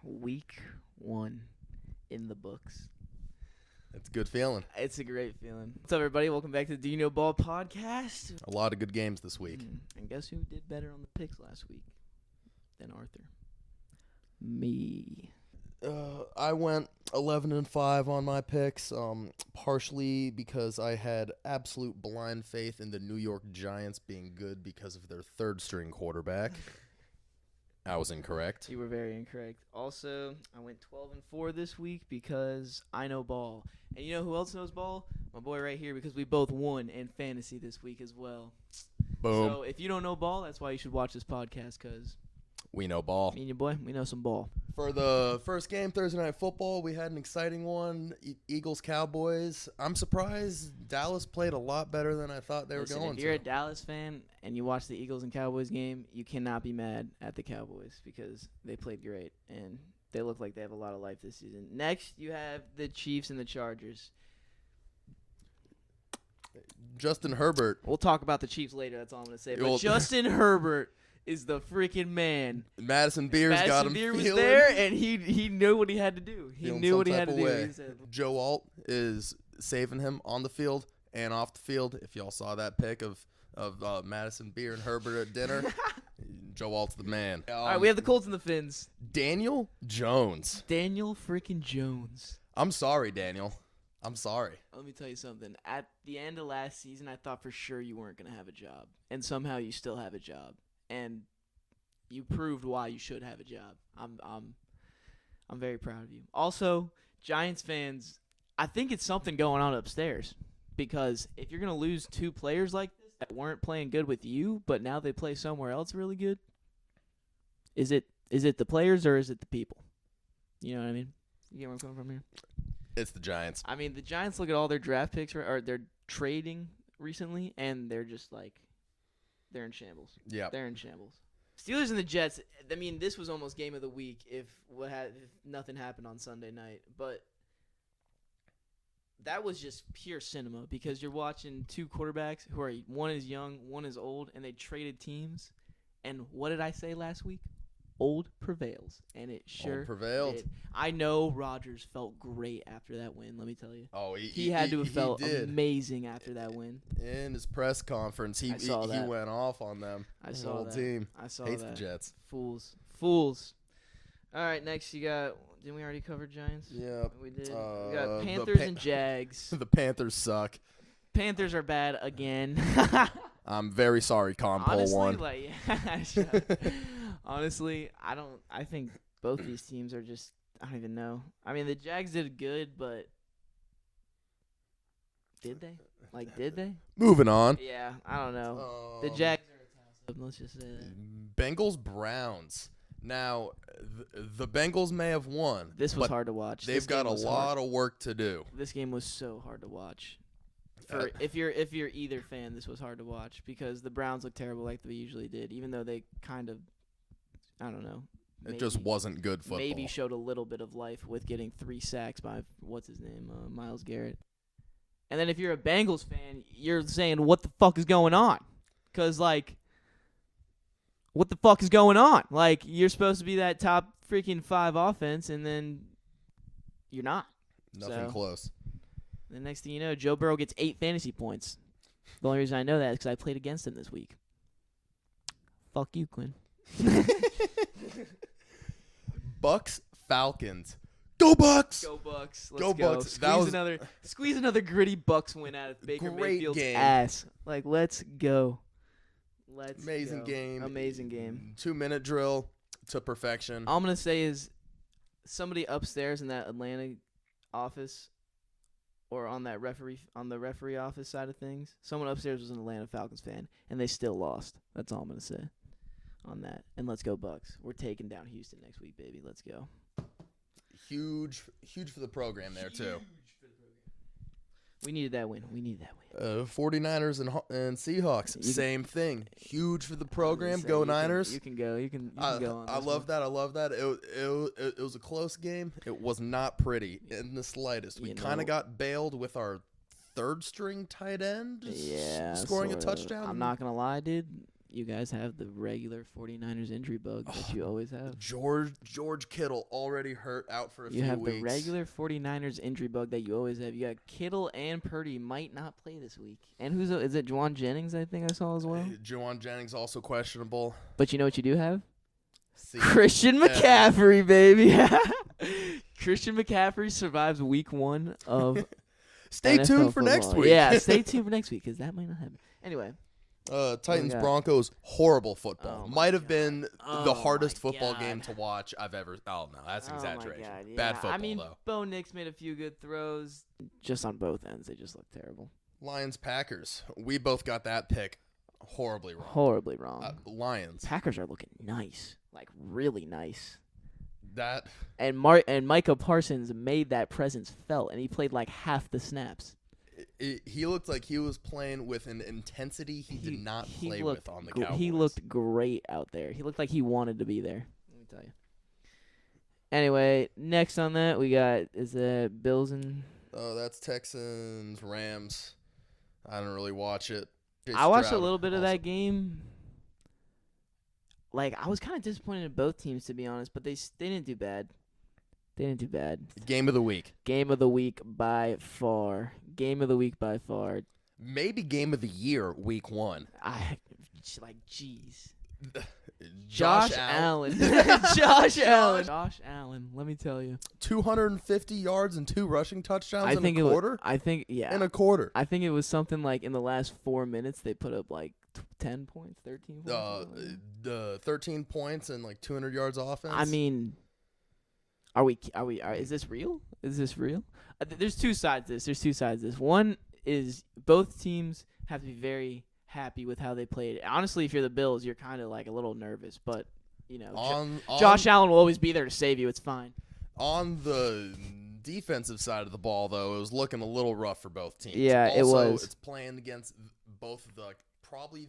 Week 1 in the books. It's a good feeling. It's a great feeling. What's up, everybody? Welcome back to the Do You Know Ball podcast. A lot of good games this week. And guess who did better on the picks last week than Arthur? Me. I went 11-5 on my picks, partially because I had absolute blind faith in the New York Giants being good because of their third-string quarterback. I was incorrect. You were very incorrect. Also, I went 12-4 this week because I know ball. And you know who else knows ball? My boy right here, because we both won in fantasy this week as well. Boom. So if you don't know ball, that's why you should watch this podcast, because We know ball. me and your boy, we know some ball. For the first game, Thursday Night Football, we had an exciting one, Eagles-Cowboys. I'm surprised Dallas played a lot better than I thought they were going to. If you're a Dallas fan and you watch the Eagles and Cowboys game, you cannot be mad at the Cowboys because they played great and they look like they have a lot of life this season. Next, you have the Chiefs and the Chargers. Justin Herbert. We'll talk about the Chiefs later, that's all I'm going to say. But Well, Justin Herbert is the freaking man. Madison Beers got him Beer was feeling. there, and he knew what he had to do. He Feeling knew some what he type had to of do. way. He said, Joe Alt is saving him on the field and off the field. If y'all saw that pic of Madison Beer and Herbert at dinner, Joe Alt's the man. all right, we have the Colts and the Finns. Daniel Jones. Daniel freaking Jones. I'm sorry, Daniel. I'm sorry. Let me tell you something. At the end of last season, I thought for sure you weren't going to have a job. And somehow you still have a job. And you proved why you should have a job. I'm very proud of you. Also, Giants fans, I think it's something going on upstairs. Because if you're going to lose two players like this that weren't playing good with you, but now they play somewhere else really good, is it the players or is it the people? You know what I mean? You get where I'm coming from here? It's the Giants. I mean, the Giants look at all their draft picks, or they're trading recently, and they're just like, they're in shambles. Yeah. They're in shambles. Steelers and the Jets, I mean, this was almost game of the week if nothing happened on Sunday night. But that was just pure cinema because you're watching two quarterbacks who are, one is young, one is old, and they traded teams. And what did I say last week? Old prevails, and it sure Old prevailed. did. I know Rodgers felt great after that win, let me tell you. Oh, He had to have felt did. amazing after that win. In his press conference, he went off on them. I The saw whole that. team I saw hates that. the Jets. Fools. All right, next you got, didn't we already cover Giants? Yeah. We did. We got the Panthers and Jags. The Panthers suck. Panthers are bad again. I'm very sorry, Compol Honestly, won. Honestly, I think both these teams are just, I don't even know. I mean, the Jags did good, but did they? Did they? Moving on. Yeah, I don't know. The Jags are a toss-up, let's just say that. Bengals Browns. Now, the Bengals may have won. This was but hard to watch. They've got a lot of work to do. This game was so hard to watch. If you're either fan, this was hard to watch because the Browns look terrible like they usually did, even though they kind of, I don't know. It just wasn't good football. Maybe showed a little bit of life with getting 3 sacks by, what's his name, Myles Garrett. And then if you're a Bengals fan, you're saying, what the fuck is going on? Because, what the fuck is going on? You're supposed to be that top freaking 5 offense, and then you're not. Nothing close. The next thing you know, Joe Burrow gets 8 fantasy points. The only reason I know that is because I played against him this week. Fuck you, Quinn. Bucks Falcons. Go Bucks! Go Bucks. Let's Go go. Bucks. Squeeze another gritty Bucks win out of Baker Great Mayfield's game. ass. Let's go. Amazing game. Amazing game. 2-minute drill to perfection. All I'm going to say is somebody upstairs in that Atlanta office or on the referee office side of things, someone upstairs was an Atlanta Falcons fan, and they still lost. That's all I'm going to say on that. And let's go Bucks. We're taking down Houston next week, baby. Let's go. Huge for the program there, too. We needed that win. 49ers and Seahawks, same thing. Huge for the program. Go Niners. You can go. You can go on. I love that. It was a close game. It was not pretty in the slightest. We kind of got bailed with our third string tight end. Yeah, scoring a touchdown. I'm not gonna lie, dude. you guys have the regular 49ers injury bug that you always have. George Kittle already hurt out for a few weeks. You have the regular 49ers injury bug that you always have. You got Kittle and Purdy might not play this week. And is it Juwan Jennings, I think I saw as well? Juwan Jennings also questionable. But you know what you do have? Christian McCaffrey, baby. Christian McCaffrey survives week 1 of Stay NFL tuned for football. next week. Yeah, stay tuned for next week because that might not happen. Anyway. Titans Broncos, horrible football. Might have been the hardest my football God. game to watch I've ever. Oh no, that's an exaggeration. My God, yeah. Bad football I mean, though. Bo Nix made a few good throws. Just on both ends, they just look terrible. Lions Packers. We both got that pick horribly wrong. Horribly wrong. Lions. Packers are looking nice, like really nice. That and Micah Parsons made that presence felt, and he played like half the snaps. He looked like he was playing with an intensity he did not play with on the Cowboys. He looked great out there. He looked like he wanted to be there. Let me tell you. Anyway, next on that we got is Bills and. Oh, that's Texans Rams. I don't really watch it. I watched a little bit of that game. Like I was kind of disappointed in both teams to be honest, but they didn't do bad. They didn't do bad. Game of the week. Game of the week by far. Game of the week by far. Maybe game of the year, week 1. Jeez. Josh Allen. Josh Allen. Josh Allen. Let me tell you. 250 yards and 2 rushing touchdowns in a quarter? Yeah. In a quarter. I think it was something like in the last 4 minutes they put up like 10 points, 13 points. 13 points and like 200 yards offense. I mean, is this real? Is this real? There's two sides to this. One is both teams have to be very happy with how they played. Honestly, if you're the Bills, you're kind of like a little nervous, but you know, Josh Allen will always be there to save you. It's fine. On the defensive side of the ball, though, it was looking a little rough for both teams. Yeah, also, it was. It's playing against both probably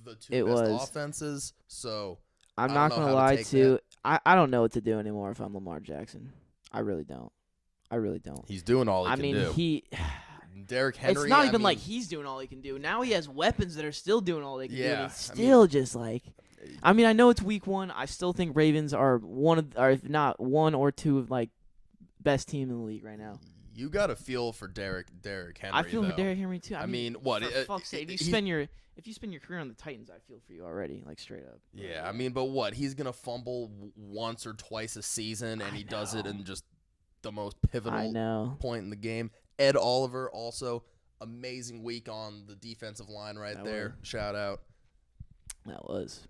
the two best offenses. So I'm not gonna lie to you. I don't know what to do anymore if I'm Lamar Jackson. I really don't. He's doing all he can do. Derrick Henry. It's not even like he's doing all he can do. Now he has weapons that are still doing all they can do. And he's still just like. I mean, I know it's week 1. I still think Ravens are if not one or two of like best team in the league right now. You got to feel for Derrick Henry. I feel for Derrick Henry too. I mean, what? For fuck's sake, if you spend your career on the Titans, I feel for you already, like straight up. Yeah, I mean, but what? He's gonna fumble once or twice a season, and he does it in just the most pivotal point in the game. Ed Oliver also amazing week on the defensive line there. Shout out. That was.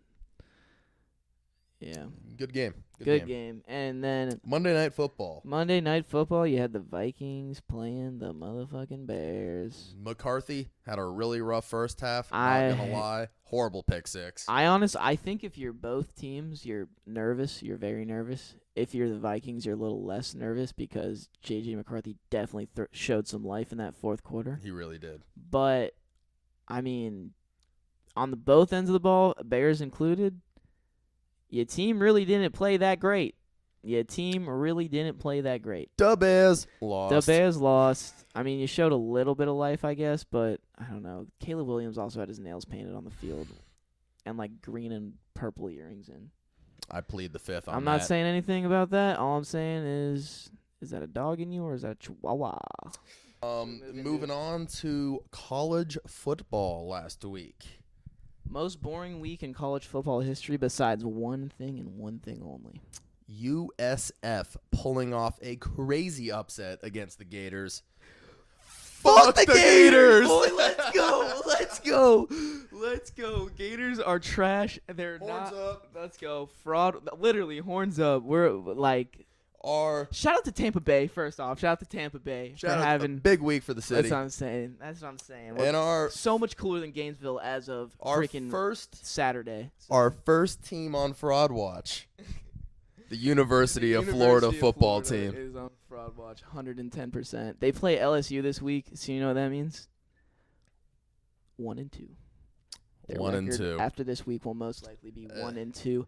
Yeah. Good game. Good game. And then Monday Night Football. You had the Vikings playing the motherfucking Bears. McCarthy had a really rough first half. Not gonna lie. Horrible pick 6. I think if you're both teams, you're nervous. You're very nervous. If you're the Vikings, you're a little less nervous because J.J. McCarthy definitely showed some life in that fourth quarter. He really did. But, I mean, on the both ends of the ball, Bears included, your team really didn't play that great. The Bears lost. I mean, you showed a little bit of life, I guess, but I don't know. Caleb Williams also had his nails painted on the field and like green and purple earrings in. I plead the fifth on that. I'm not saying anything about that. All I'm saying is that a dog in you or is that a chihuahua? Moving on to college football last week. Most boring week in college football history besides one thing and one thing only. USF pulling off a crazy upset against the Gators. Fuck the Gators! Boy, let's go. Gators are trash. They're horns up. Let's go. Fraud. Literally, horns up. We're like... Shout out to Tampa Bay, first off. Shout out to Tampa Bay for having... a big week for the city. That's what I'm saying. And so much cooler than Gainesville as of freaking Saturday. Our first team on Fraud Watch. The University of Florida football team is on Fraud Watch, 110%. They play LSU this week, so you know what that means? 1-2. Their 1-2. After this week will most likely be 1-2.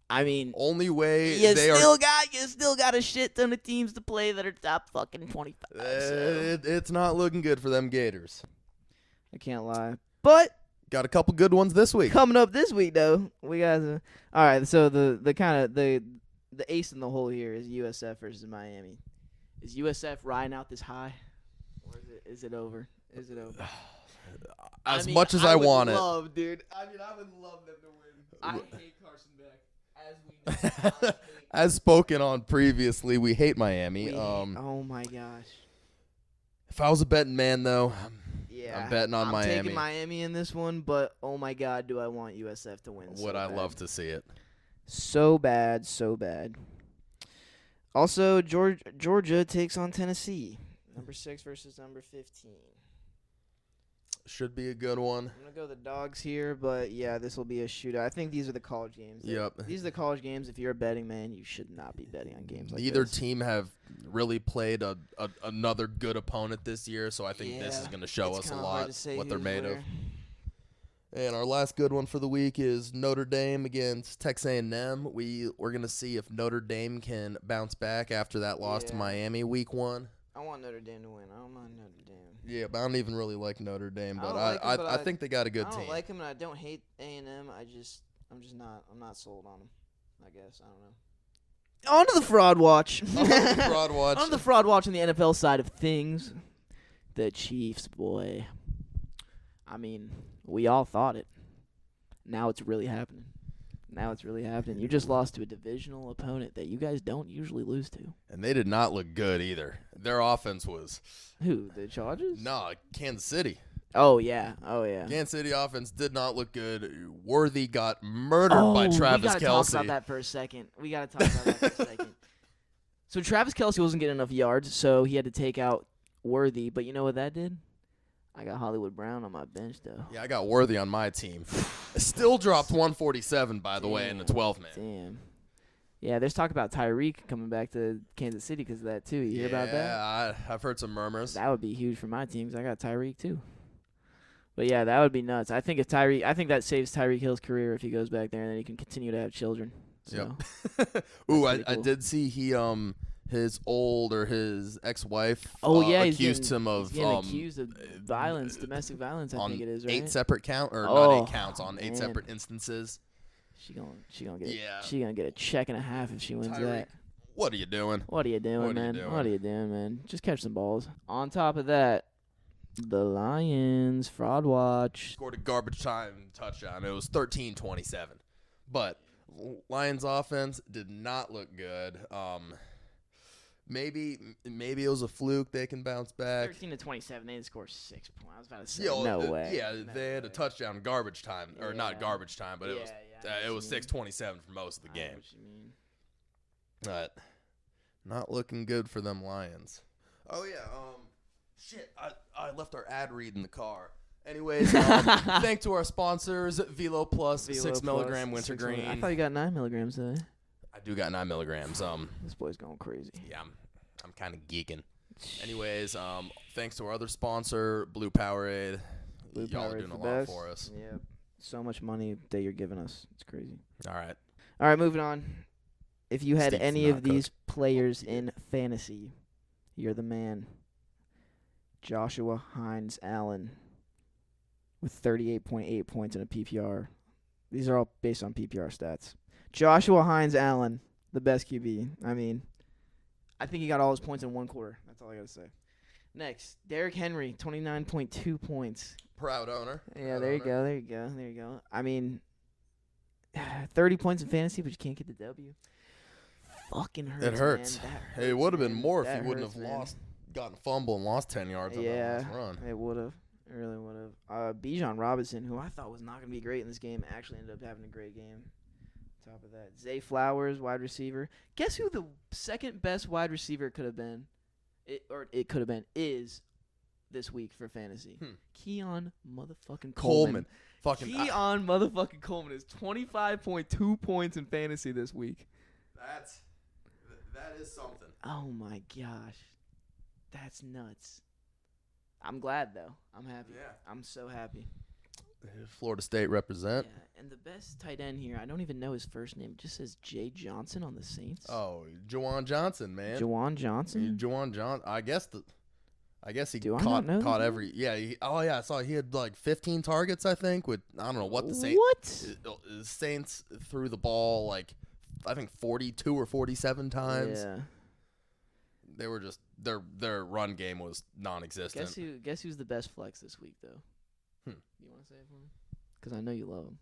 I mean, only way you still got a shit ton of teams to play that are top fucking 25. It's not looking good for them Gators. I can't lie, but got a couple good ones this week. Coming up this week, though, we got all right. So the kind of the ace in the hole here is USF versus Miami. Is USF riding out this high, or is it over? Is it over? As much as I want it, dude. I would love them to win. I hate Carson Beck, as we know. As spoken on previously, we hate Miami. Oh my gosh. If I was a betting man, though, yeah, I'm betting on Miami. I'm taking Miami in this one, but oh my God, do I want USF to win? Would I love to see it? So bad, so bad. Also, Georgia takes on Tennessee. Number 6 versus number 15. Should be a good one. I'm going to go the dogs here, but yeah, this will be a shootout. I think these are the college games. Yep. These are the college games. If you're a betting man, you should not be betting on games like Neither this. team have really played another good opponent this year, so I think this is going to show us a lot what they're made of. And our last good one for the week is Notre Dame against Texas A&M. We're going to see if Notre Dame can bounce back after that loss to Miami week 1. I want Notre Dame to win. I don't mind Notre Dame. Yeah, but I don't even really like Notre Dame, but I think they got a good team. I don't like them, and I don't hate A&M. I'm not sold on them. I guess I don't know. On to the fraud watch. On to the fraud watch on the NFL side of things. The Chiefs, boy. I mean, we all thought it. Now it's really happening. You just lost to a divisional opponent that you guys don't usually lose to. And they did not look good either. Their offense was... Who, the Chargers? No, Kansas City. Oh, yeah. Kansas City offense did not look good. Worthy got murdered by Travis Kelce. We got to talk about that for a second. So Travis Kelce wasn't getting enough yards, so he had to take out Worthy. But you know what that did? I got Hollywood Brown on my bench, though. Yeah, I got Worthy on my team. Still dropped 147, by the way, in the 12-man. Damn. Yeah, there's talk about Tyreek coming back to Kansas City because of that, too. You hear about that? Yeah, I've heard some murmurs. That would be huge for my team because I got Tyreek, too. But, yeah, that would be nuts. I think that saves Tyreek Hill's career if he goes back there and then he can continue to have children. So, yep. Ooh, I did see his ex-wife accused him of accused of violence, domestic violence, I think it is, right? 8 separate not 8 counts, on 8 separate instances. She gonna get a check and a half if she wins that. What are you doing? What are you doing, man? Just catch some balls. On top of that, the Lions fraud watch scored a garbage time touchdown. It was 13-27. But Lions offense did not look good. Maybe it was a fluke. They can bounce back. 13-27. They didn't score 6 points. I was about to say, no way. Yeah, they had a touchdown garbage time, or not garbage time, but it was 6:27 for most of the game. I know what you mean. But not looking good for them Lions. Oh yeah. Shit. I left our ad read in the car. Anyways, thanks to our sponsors, Velo Plus, 6 milligram wintergreen. I thought you got 9 milligrams today. I do got 9 milligrams. This boy's going crazy. Yeah, I'm kind of geeking. Anyways, thanks to our other sponsor, Blue Powerade. Y'all are doing a lot for us. Yeah, so much money that you're giving us. It's crazy. All right, moving on. If you had any of these players in fantasy, you're the man. Joshua Hines Allen with 38.8 points in a PPR. These are all based on PPR stats. Joshua Hines Allen, the best QB. I mean, I think he got all his points in one quarter. That's all I got to say. Next, Derrick Henry, 29.2 points. Proud owner. Yeah, there you go. I mean, 30 points in fantasy, but you can't get the W. Fucking hurts. It hurts. Man. It would have been more if he wouldn't have gotten a fumble and lost 10 yards on that last run. It would have. It really would have. Bijan Robinson, who I thought was not going to be great in this game, actually ended up having a great game. Top of that, Zay Flowers, wide receiver. Guess who the second best wide receiver could have been? Is this week for fantasy. Keon motherfucking Coleman. Keon motherfucking Coleman is 25.2 points in fantasy this week. That is something. Oh my gosh. That's nuts. I'm glad though. I'm happy. Yeah. I'm so happy. Florida State represent. Yeah, and the best tight end here, I don't even know his first name. It just says Jay Johnson on the Saints. Oh, Juwan Johnson, man. Juwan Johnson? Juwan Johnson. I guess I guess he Do I not know caught this? every. Yeah. I saw he had like 15 targets. I think with I don't know what the Saints. What? Saints threw the ball like I think 42 or 47 times. Yeah. They were just their run game was non-existent. Guess who's the best flex this week though? You want to say it for me? Because I know you love him.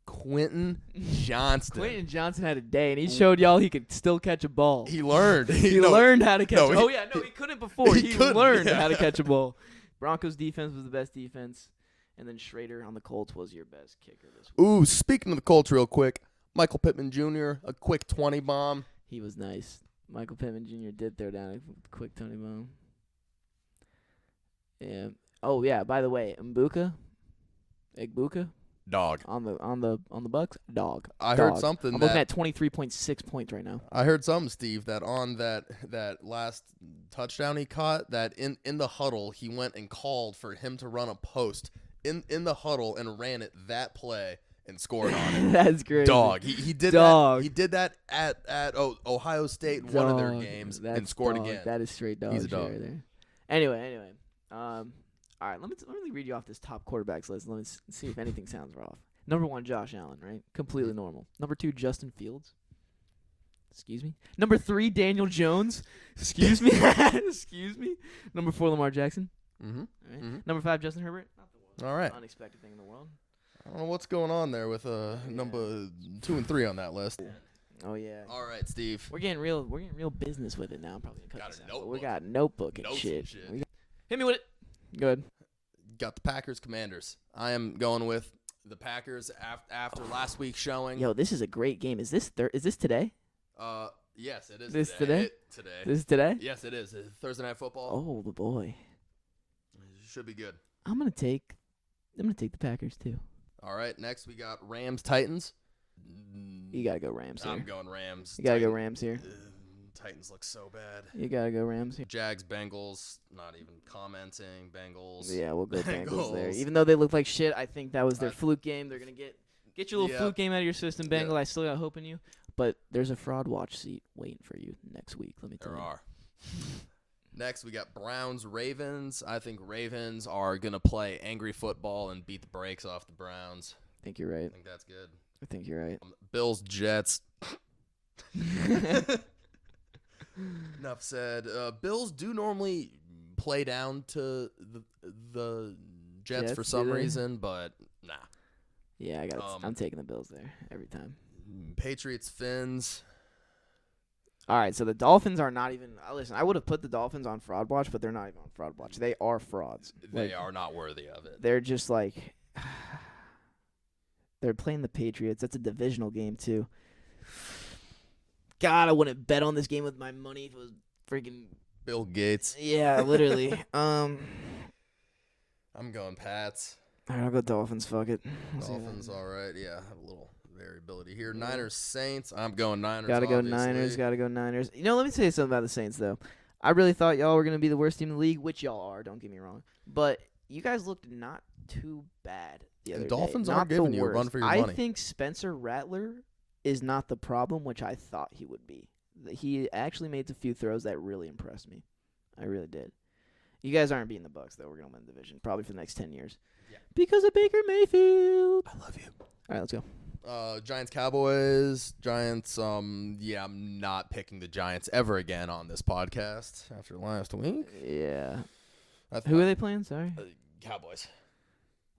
Quentin Johnston. Quentin Johnson had a day, and he showed y'all he could still catch a ball. He learned. He learned how to catch. No, he couldn't before. He couldn't, learned yeah. how to catch a ball. Broncos defense was the best defense, and then Schrader on the Colts was your best kicker this week. Ooh, speaking of the Colts real quick, Michael Pittman Jr., a quick 20 bomb. He was nice. Michael Pittman Jr. did throw down a quick Tony bomb. Yeah. Oh yeah. By the way, Egbuka. Dog. On the Bucks, dog. I heard something I'm looking at 23.6 points right now. I heard something, Steve, that on that last touchdown he caught, that in the huddle he went and called for him to run a post in the huddle and ran it that play and scored on it. That's great. Dog. He did dog. that. He did that at Ohio State in one of their games and scored dog. again. That is straight dog. He's a dog. Right there. Anyway. All right, let me read you off this top quarterbacks list. Let me see if anything sounds off. Number 1, Josh Allen, right? Completely normal. Number 2, Justin Fields. Excuse me. Number 3, Daniel Jones. Excuse me. Excuse me. Number 4, Lamar Jackson. Mm-hmm. All right. Mm-hmm. Number 5, Justin Herbert. Not the All right. unexpected thing in the world. I don't know what's going on there with number 2 and 3 on that list. Oh yeah. All right, Steve. We're getting real business with it now. I'm probably gonna cut Got this a out. But notebook. we got notebook and Notes shit. and shit. Hit me with it. Good. Got the Packers Commanders. I am going with the Packers after last week's showing. Yo, this is a great game. Is this today? Yes, it is. This today. today? This is today? Yes, it is. Thursday Night Football. Oh, the boy. Should be good. I'm gonna take the Packers too. All right. Next we got Rams Titans. You gotta go Rams here. I'm going Rams. You gotta go Rams here. Titans look so bad. You gotta go Rams here. Jags Bengals. Not even commenting. Bengals. Yeah, we'll go Bengals there. Bengals. Even though they look like shit, I think that was their fluke game. They're gonna get your little Yep. fluke game out of your system, Bengal. Yep. I still got hope in you. But there's a fraud watch seat waiting for you next week. Let me tell There you. are. Next, we got Browns Ravens. I think Ravens are going to play angry football and beat the brakes off the Browns. I think you're right. I think that's good. I think you're right. Bills Jets. Enough said. Bills do normally play down to the Jets for Jets, some do they? reason, but nah. Yeah, I'm taking the Bills there every time. Patriots Fins. All right, so the Dolphins are not even. Listen, I would have put the Dolphins on fraud watch, but they're not even on fraud watch. They are frauds. They are not worthy of it. They're just like they're playing the Patriots. That's a divisional game too. God, I wouldn't bet on this game with my money if it was freaking Bill Gates. Yeah, literally. I'm going Pats. All right, I'll go Dolphins. Fuck it. Dolphins, all right. Yeah, have a little variability here. Niners Saints. I'm going Niners. Gotta go obviously. Niners. Gotta go Niners. You know, let me tell you something about the Saints though. I really thought y'all were gonna be the worst team in the league, which y'all are. Don't get me wrong, but you guys looked not too bad the other day. Dolphins Not aren't giving the you a run worst. for your money. I think Spencer Rattler is not the problem, which I thought he would be. He actually made a few throws that really impressed me. I really did. You guys aren't beating the Bucks though. We're gonna win the division probably for the next 10 years. Yeah. Because of Baker Mayfield. I love you. All right, let's go. Giants Cowboys. Giants. Yeah, I'm not picking the Giants ever again on this podcast after last week. Yeah. Who are they playing? Sorry. Cowboys.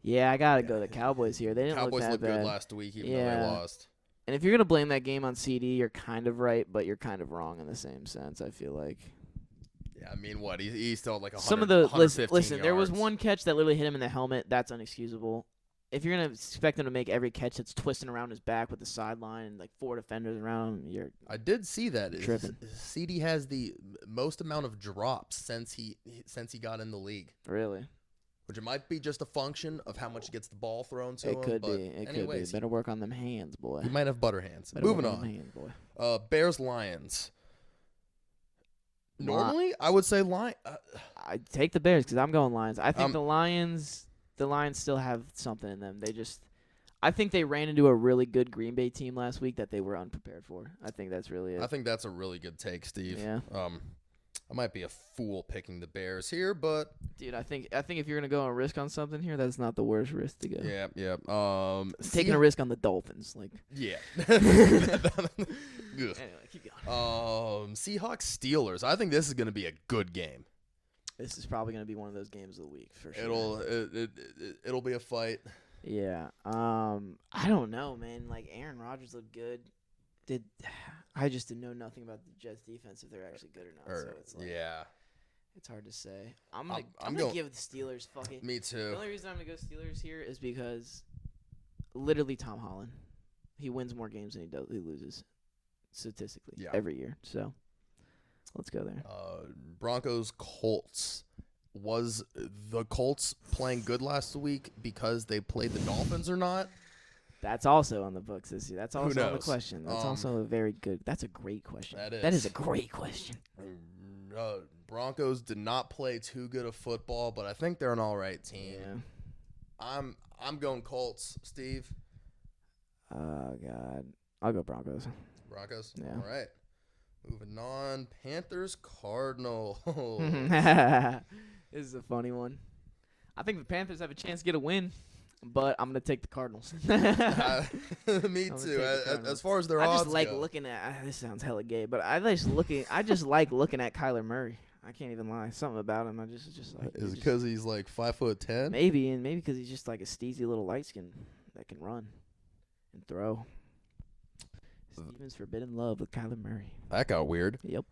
Yeah, I gotta go the Cowboys here. They didn't Cowboys look that looked bad. good last week, even though Yeah. they lost. And if you're gonna blame that game on CD, you're kind of right, but you're kind of wrong in the same sense. I feel like. Yeah, I mean, what? He still had like 100, Some of the 115 listen, there was yards. one catch that literally hit him in the helmet. That's unexcusable. If you're gonna expect him to make every catch that's twisting around his back with the sideline and like 4 defenders around him, you're I did see that. tripping. CD has the most amount of drops since he got in the league, really. which it might be just a function of how much he gets the ball thrown to him. It could but be. It anyways, could be. Better work on them hands, boy. He might have butter hands. Better Moving work them on. hands, boy. Bears Lions. Normally, I would say I take the Bears because I'm going Lions. I think Um, the Lions still have something in them. I think they ran into a really good Green Bay team last week that they were unprepared for. I think that's really it. I think that's a really good take, Steve. Yeah. I might be a fool picking the Bears here, but Dude, I think if you're gonna go on risk on something here, that's not the worst risk to go. yeah. Taking a risk on the Dolphins, like. Yeah. Anyway, keep going. Seahawks Steelers. I think this is going to be a good game. This is probably gonna be one of those games of the week for sure. It'll be a fight. Yeah. I don't know, man. Like Aaron Rodgers looked good. I just didn't know nothing about the Jets defense if they're actually good or not. So it's like, yeah. It's hard to say. I'm gonna going, give the Steelers fucking. Me too. The only reason I'm gonna go Steelers here is because literally Tom Holland, he wins more games than he loses statistically every year. So let's go there. Broncos Colts. Was the Colts playing good last week because they played the Dolphins or not? That's also on the books this year. That's also on the knows? question. That's also a very good. That's a great question. That is a great question. Broncos did not play too good of football, but I think they're an all right team. Yeah. I'm going Colts. Steve? Oh God, I'll go Broncos. Broncos. Yeah. All right. Moving on. Panthers Cardinals. This is a funny one. I think the Panthers have a chance to get a win, but I'm gonna take the Cardinals. Me too. As far as their odds I just like go. looking at. This sounds hella gay, but I just like looking at Kyler Murray. I can't even lie. Something about him. Just like. Is it because he's like 5'10"? Maybe because he's just like a steezy little light skin that can run and throw. Steven's forbidden love with Kyler Murray. That got weird. Yep.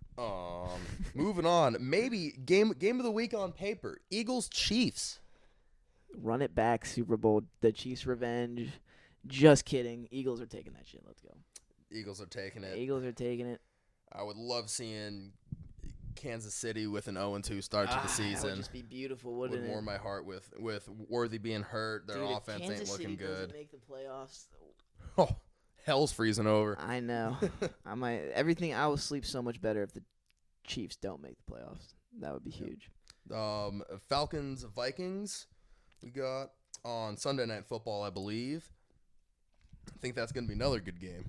Moving on. Maybe game of the week on paper. Eagles Chiefs. Run it back, Super Bowl. The Chiefs' revenge. Just kidding. Eagles are taking that shit. Let's go. Eagles are taking it. Eagles are taking it. I would love seeing Kansas City with an 0-2 start to the season. That would just be beautiful, wouldn't it? Would warm my heart with Worthy being hurt. Their offense Kansas ain't looking City good. Doesn't make the playoffs. Oh, hell's freezing over. I know. I will sleep so much better if the Chiefs don't make the playoffs. That would be huge. Falcons Vikings. We got on Sunday Night Football, I believe. I think that's going to be another good game.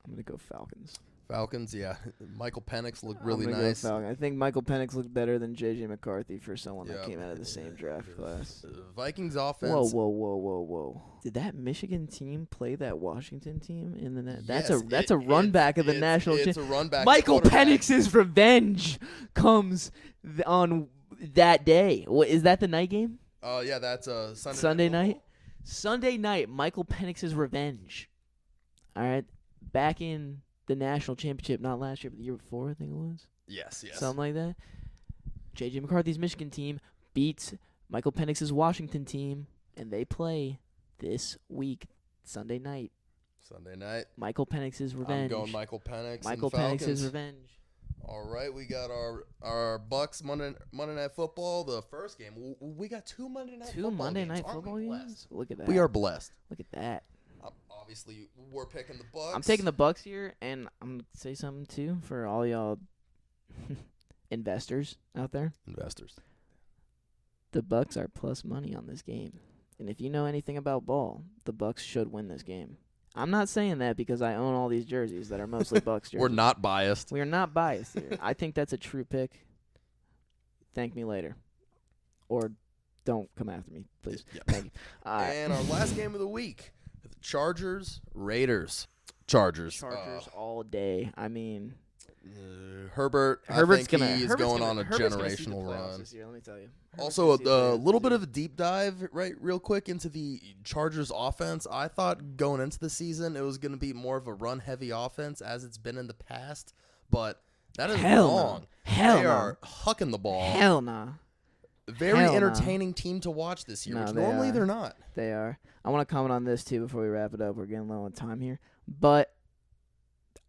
I'm going to go Falcons. Falcons, yeah. Michael Penix looked really I'm nice. Go Falcons. I think Michael Penix looked better than J.J. McCarthy for someone that came out of the same draft class. Vikings offense. Whoa. Did that Michigan team play that Washington team in the net? Yes, that's a run back of the national team. championship. It's a run back. Michael Penix's revenge comes on that day. What is that, the night game? Yeah, that's Sunday night. Sunday night, Michael Penix's revenge. All right, back in the national championship, not last year, but the year before, I think it was. Yes. Something like that. J.J. McCarthy's Michigan team beats Michael Penix's Washington team, and they play this week, Sunday night. Michael Penix's revenge. I'm going Michael Penix. Michael and Penix's revenge. All right, we got our Bucks Monday Night Football. The first game. We got two Monday Night Football games. Look at that. We are blessed. Look at that. Obviously, we're picking the Bucks. I'm taking the Bucks here, and I'm going to say something, too, for all y'all investors out there. The Bucks are plus money on this game. And if you know anything about ball, the Bucks should win this game. I'm not saying that because I own all these jerseys that are mostly Bucks jerseys. We're not biased. We are not biased here. I think that's a true pick. Thank me later. Or don't come after me, please. Yeah. Thank you. And our last game of the week, the Chargers, Raiders. Chargers all day. I mean, Herbert's going on a generational run. This year, let me tell you. Also, a little bit of a deep dive, real quick into the Chargers offense. I thought going into the season it was going to be more of a run-heavy offense as it's been in the past, but that is wrong. They are hucking the ball. Hell nah. Very entertaining team to watch this year, which normally they're not. They are. I want to comment on this, too, before we wrap it up. We're getting low on time here. But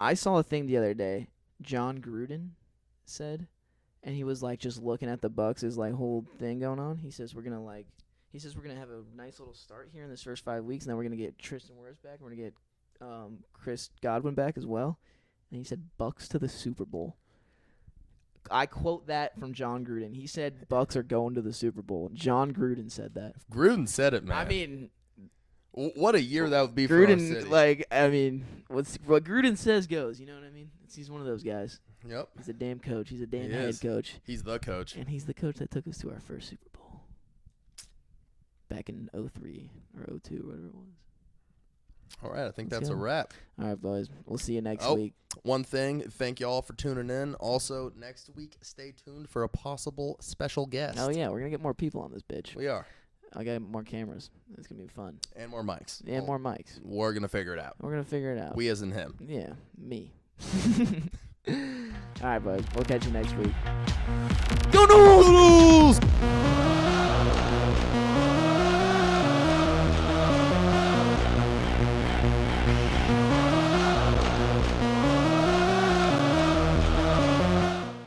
I saw a thing the other day. John Gruden said, and he was like just looking at the Bucks' like whole thing going on. He says we're gonna have a nice little start here in this first 5 weeks, and then we're gonna get Tristan Wirfs back, and we're gonna get Chris Godwin back as well. And he said Bucks to the Super Bowl. I quote that from John Gruden. He said Bucks are going to the Super Bowl. John Gruden said that. Gruden said it, man. I mean, What a year that would be for our city. Gruden, I mean, what Gruden says goes. You know what I mean? He's one of those guys. Yep. He's a damn coach. He's a damn He head is. coach. He's the coach. And he's the coach that took us to our first Super Bowl. Back in 03 or 02 or whatever it was. All right, I think Let's that's go. a wrap. All right, boys. We'll see you next Oh. week. One thing, thank you all for tuning in. Also, next week, stay tuned for a possible special guest. Oh, yeah. We're going to get more people on this bitch. We are. I got more cameras. It's going to be fun. And more mics. And more mics. We're going to figure it out. We're going to figure it out. We as in him. Yeah, me. All right, boys. We'll catch you next week. Go Noodles!